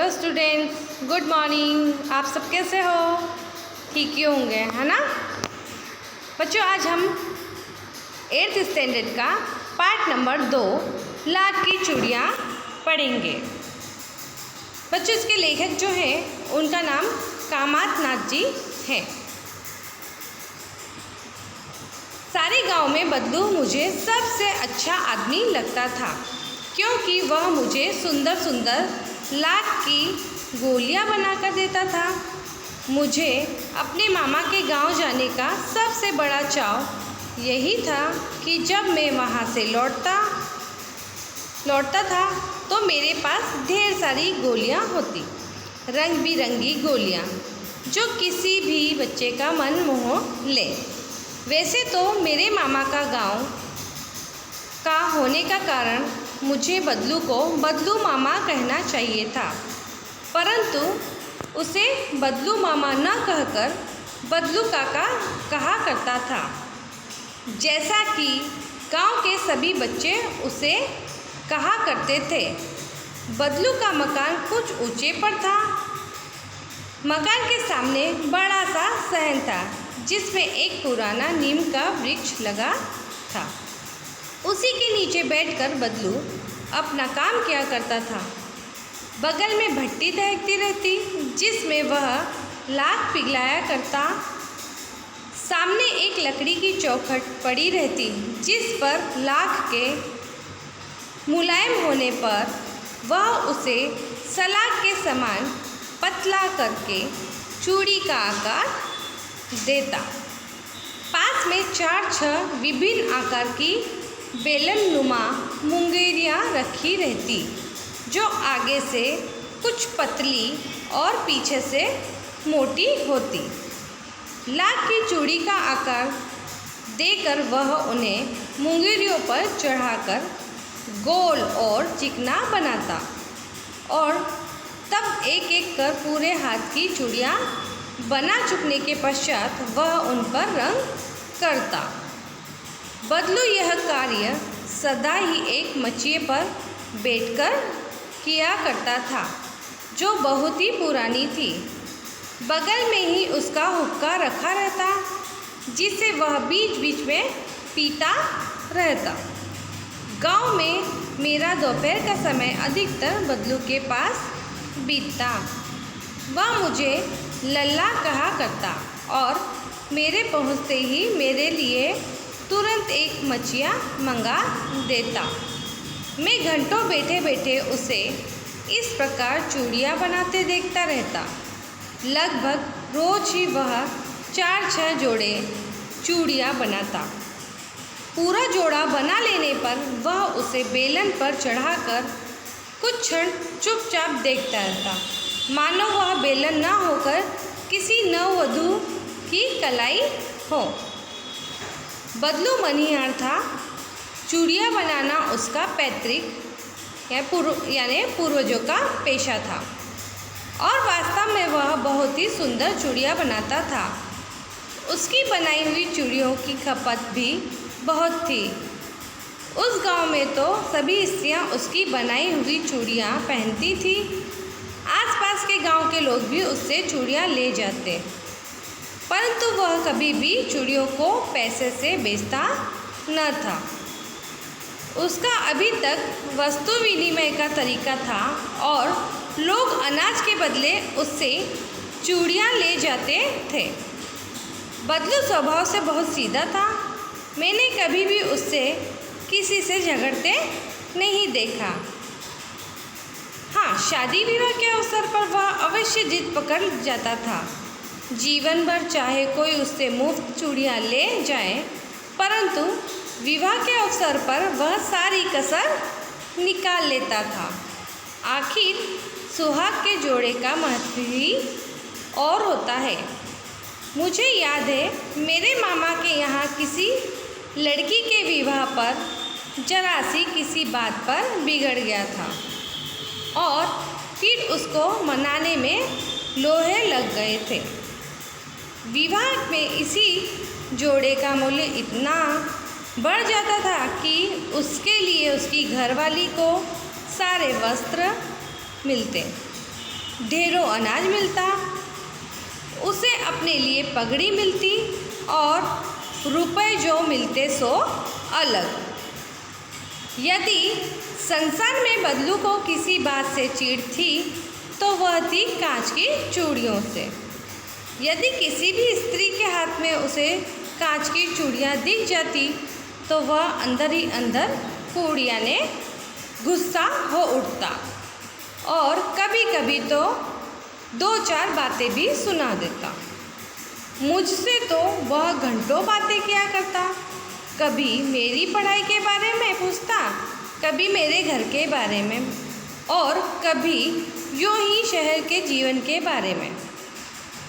Hello students, good morning. आप सब कैसे हो? ठीक ही होंगे, है ना बच्चों। आज हम 8th स्टैंडर्ड का पार्ट नंबर 2 लाख की चूड़ियाँ पढ़ेंगे। बच्चों, इसके लेखक जो हैं उनका नाम कामात नाथ जी हैं। सारे गांव में बदलू मुझे सबसे अच्छा आदमी लगता था, क्योंकि वह मुझे सुंदर सुंदर लाख की गोलियां बनाकर देता था। मुझे अपने मामा के गांव जाने का सबसे बड़ा चाव यही था कि जब मैं वहां से लौटता था तो मेरे पास ढेर सारी गोलियां होती, रंग बिरंगी गोलियां, जो किसी भी बच्चे का मन मोह ले। वैसे तो मेरे मामा का गांव का होने का कारण मुझे बदलू को बदलू मामा कहना चाहिए था, परंतु उसे बदलू मामा न कहकर बदलू काका कहा करता था, जैसा कि गांव के सभी बच्चे उसे कहा करते थे। बदलू का मकान कुछ ऊंचे पर था। मकान के सामने बड़ा सा सहन था, जिसमें एक पुराना नीम का वृक्ष लगा था। उसी के नीचे बैठकर बदलू अपना काम किया करता था। बगल में भट्टी दहकती रहती, जिसमें वह लाख पिघलाया करता। सामने एक लकड़ी की चौखट पड़ी रहती, जिस पर लाख के मुलायम होने पर वह उसे सलाख के समान पतला करके चूड़ी का आकार देता। पास में 4-6 विभिन्न आकार की बेलन नुमा मुंगेरियाँ रखी रहती, जो आगे से कुछ पतली और पीछे से मोटी होती। लाख की चूड़ी का आकार देकर वह उन्हें मुंगेरियों पर चढ़ाकर गोल और चिकना बनाता, और तब एक एक कर पूरे हाथ की चूड़ियाँ बना चुकने के पश्चात वह उन पर रंग करता। बदलू यह कार्य सदा ही एक मचिए पर बैठकर किया करता था, जो बहुत ही पुरानी थी। बगल में ही उसका हुक्का रखा रहता, जिसे वह बीच बीच में पीता रहता। गांव में मेरा दोपहर का समय अधिकतर बदलू के पास बीतता। वह मुझे लल्ला कहा करता और मेरे पहुंचते ही मेरे लिए तुरंत एक मचिया मंगा देता। मैं घंटों बैठे बैठे उसे इस प्रकार चूड़ियाँ बनाते देखता रहता। लगभग रोज ही वह 4-6 जोड़े चूड़ियाँ बनाता। पूरा जोड़ा बना लेने पर वह उसे बेलन पर चढ़ाकर कुछ क्षण चुपचाप देखता रहता, मानो वह बेलन न होकर किसी नववधू की कलाई हो। बदलू मनिहार था। चूड़ियाँ बनाना उसका पैतृक यानी पूर्वजों का पेशा था, और वास्तव में वह बहुत ही सुंदर चूड़ियाँ बनाता था। उसकी बनाई हुई चूड़ियों की खपत भी बहुत थी। उस गांव में तो सभी स्त्रियां उसकी बनाई हुई चूड़ियाँ पहनती थी। आसपास के गांव के लोग भी उससे चूड़ियाँ ले जाते, परंतु वह कभी भी चूड़ियों को पैसे से बेचता न था। उसका अभी तक वस्तु विनिमय का तरीका था, और लोग अनाज के बदले उससे चूड़ियाँ ले जाते थे। बदलू स्वभाव से बहुत सीधा था। मैंने कभी भी उससे किसी से झगड़ते नहीं देखा। हाँ, शादी विवाह के अवसर पर वह अवश्य जिद पकड़ जाता था। जीवन भर चाहे कोई उससे मुफ्त चूड़ियाँ ले जाए, परंतु विवाह के अवसर पर वह सारी कसर निकाल लेता था। आखिर सुहाग के जोड़े का महत्व ही और होता है। मुझे याद है, मेरे मामा के यहाँ किसी लड़की के विवाह पर जरा सी किसी बात पर बिगड़ गया था, और फिर उसको मनाने में लोहे लग गए थे। विवाह में इसी जोड़े का मूल्य इतना बढ़ जाता था कि उसके लिए उसकी घरवाली को सारे वस्त्र मिलते। ढेरों अनाज मिलता, उसे अपने लिए पगड़ी मिलती और रुपए जो मिलते सो अलग। यदि संसार में बदलू को किसी बात से चिढ़ थी तो वह थी कांच की चूड़ियों से। यदि किसी भी स्त्री के हाथ में उसे कांच की चूड़ियाँ दिख जाती तो वह अंदर ही अंदर कुड़ियाने गुस्सा हो उठता और कभी कभी तो 2-4 बातें भी सुना देता। मुझसे तो वह घंटों बातें किया करता, कभी मेरी पढ़ाई के बारे में पूछता, कभी मेरे घर के बारे में और कभी यूँ ही शहर के जीवन के बारे में।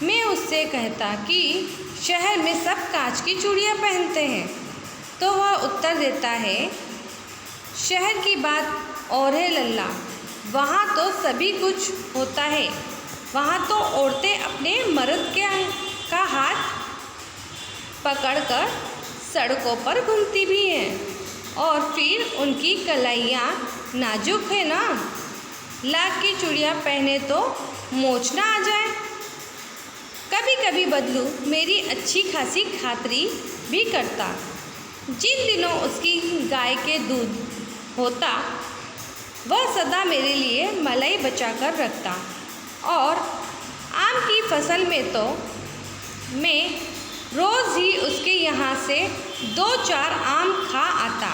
मैं उससे कहता कि शहर में सब कांच की चूड़ियाँ पहनते हैं, तो वह उत्तर देता है, शहर की बात और है लल्ला, वहाँ तो सभी कुछ होता है। वहाँ तो औरतें अपने मर्द का हाथ पकड़कर सड़कों पर घूमती भी हैं और फिर उनकी कलाइयाँ नाजुक है ना, लाख की चूड़ियाँ पहने तो मोच ना आ जाए। कभी कभी बदलू मेरी अच्छी खासी खातरी भी करता। जिन दिनों उसकी गाय के दूध होता वह सदा मेरे लिए मलाई बचा कर रखता और आम की फसल में तो मैं रोज़ ही उसके यहाँ से 2-4 आम खा आता।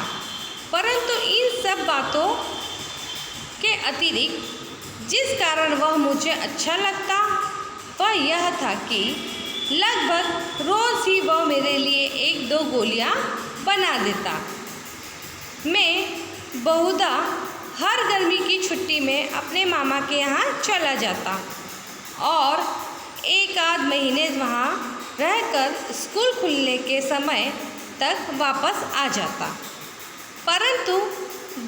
परंतु इन सब बातों के अतिरिक्त जिस कारण वह मुझे अच्छा लगता वह यह था कि लगभग रोज़ ही वह मेरे लिए 1-2 गोलियां बना देता। मैं बहुधा हर गर्मी की छुट्टी में अपने मामा के यहाँ चला जाता और 1-आध महीने वहाँ रहकर स्कूल खुलने के समय तक वापस आ जाता। परंतु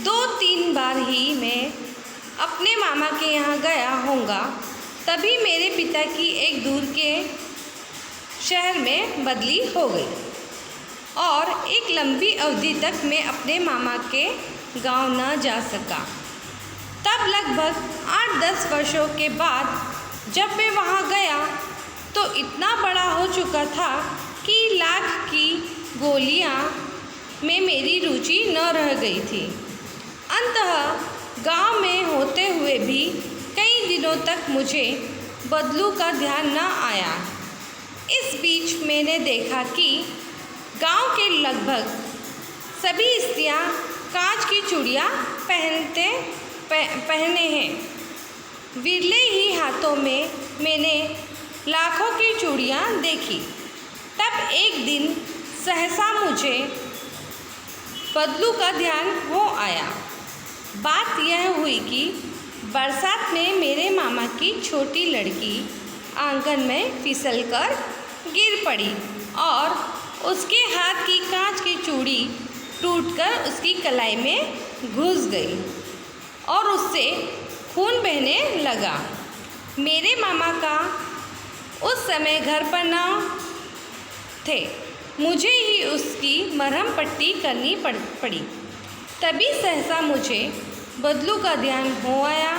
2-3 बार ही मैं अपने मामा के यहाँ गया होऊंगा, तभी मेरे पिता की एक दूर के शहर में बदली हो गई और एक लंबी अवधि तक मैं अपने मामा के गांव न जा सका। तब लगभग 8-10 वर्षों के बाद जब मैं वहां गया तो इतना बड़ा हो चुका था कि लाख की गोलियां में मेरी रुचि न रह गई थी। अंततः गांव में होते हुए भी कई दिनों तक मुझे बदलू का ध्यान न आया। इस बीच मैंने देखा कि गांव के लगभग सभी स्त्रियां कांच की चूड़ियाँ पहने हैं। विरले ही हाथों में मैंने लाखों की चूड़ियाँ देखी। तब एक दिन सहसा मुझे बदलू का ध्यान हो आया। बात यह हुई कि बरसात में मेरे मामा की छोटी लड़की आंगन में फिसलकर गिर पड़ी और उसके हाथ की कांच की चूड़ी टूटकर उसकी कलाई में घुस गई और उससे खून बहने लगा। मेरे मामा का उस समय घर पर न थे, मुझे ही उसकी मरहम पट्टी करनी पड़ी। तभी सहसा मुझे बदलू का ध्यान हो आया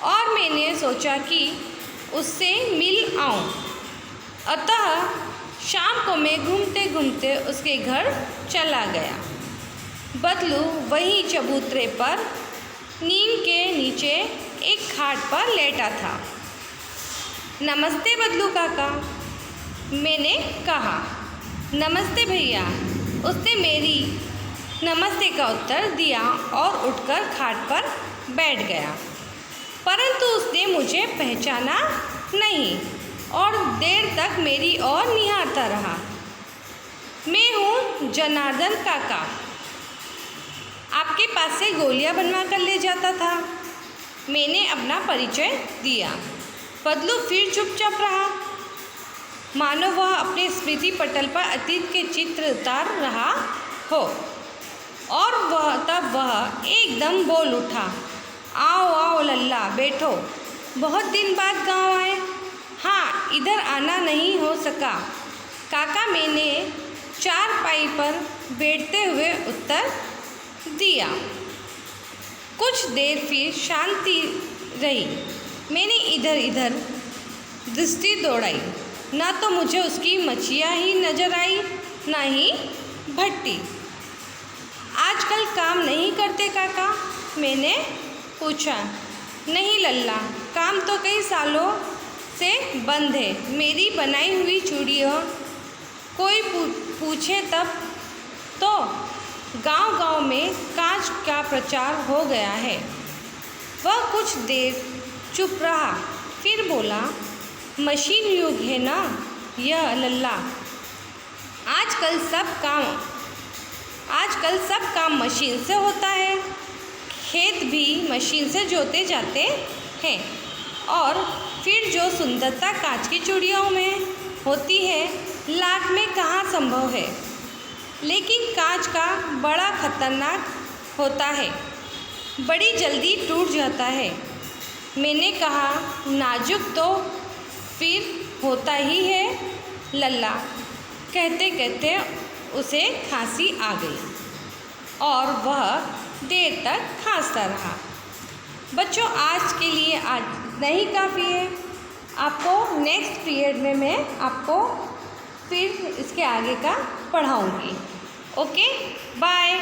और मैंने सोचा कि उससे मिल आऊं। अतः शाम को मैं घूमते घूमते उसके घर चला गया। बदलू वहीं चबूतरे पर नीम के नीचे एक खाट पर लेटा था। नमस्ते बदलू काका, मैंने कहा। नमस्ते भैया, उसने मेरी नमस्ते का उत्तर दिया और उठकर खाट पर बैठ गया। परंतु उसने मुझे पहचाना नहीं और देर तक मेरी ओर निहारता रहा। मैं हूँ जनार्दन काका, आपके पास से गोलियां बनवा कर ले जाता था। मैंने अपना परिचय दिया। बदलू फिर चुपचाप रहा, मानो वह अपने स्मृति पटल पर अतीत के चित्र उतार रहा हो। और वह एकदम बोल उठा, आओ आओ लल्ला, बैठो। बहुत दिन बाद गांव आए? हाँ, इधर आना नहीं हो सका काका, मैंने चारपाई पर बैठते हुए उत्तर दिया। कुछ देर फिर शांति रही। मैंने इधर इधर दृष्टि दौड़ाई, ना तो मुझे उसकी मच्छियाँ ही नजर आई, ना ही भट्टी। आजकल काम नहीं करते काका? मैंने पूछा। नहीं लल्ला, काम तो कई सालों से बंद है। मेरी बनाई हुई चूड़ियाँ कोई पूछे तब तो गांव-गांव में कांच का प्रचार हो गया है। वह कुछ देर चुप रहा, फिर बोला, मशीन युग है ना यह लल्ला। आजकल सब काम मशीन से होता है। खेत भी मशीन से जोते जाते हैं और फिर जो सुंदरता कांच की चूड़ियों में होती है, लाख में कहाँ संभव है। लेकिन कांच का बड़ा खतरनाक होता है, बड़ी जल्दी टूट जाता है। मैंने कहा, नाजुक तो फिर होता ही है लल्ला। कहते कहते उसे खांसी आ गई और वह देर तक खांसता रहा। बच्चों, आज के लिए आज नहीं काफ़ी है। आपको नेक्स्ट पीरियड में मैं आपको फिर इसके आगे का पढ़ाऊँगी। Okay, bye.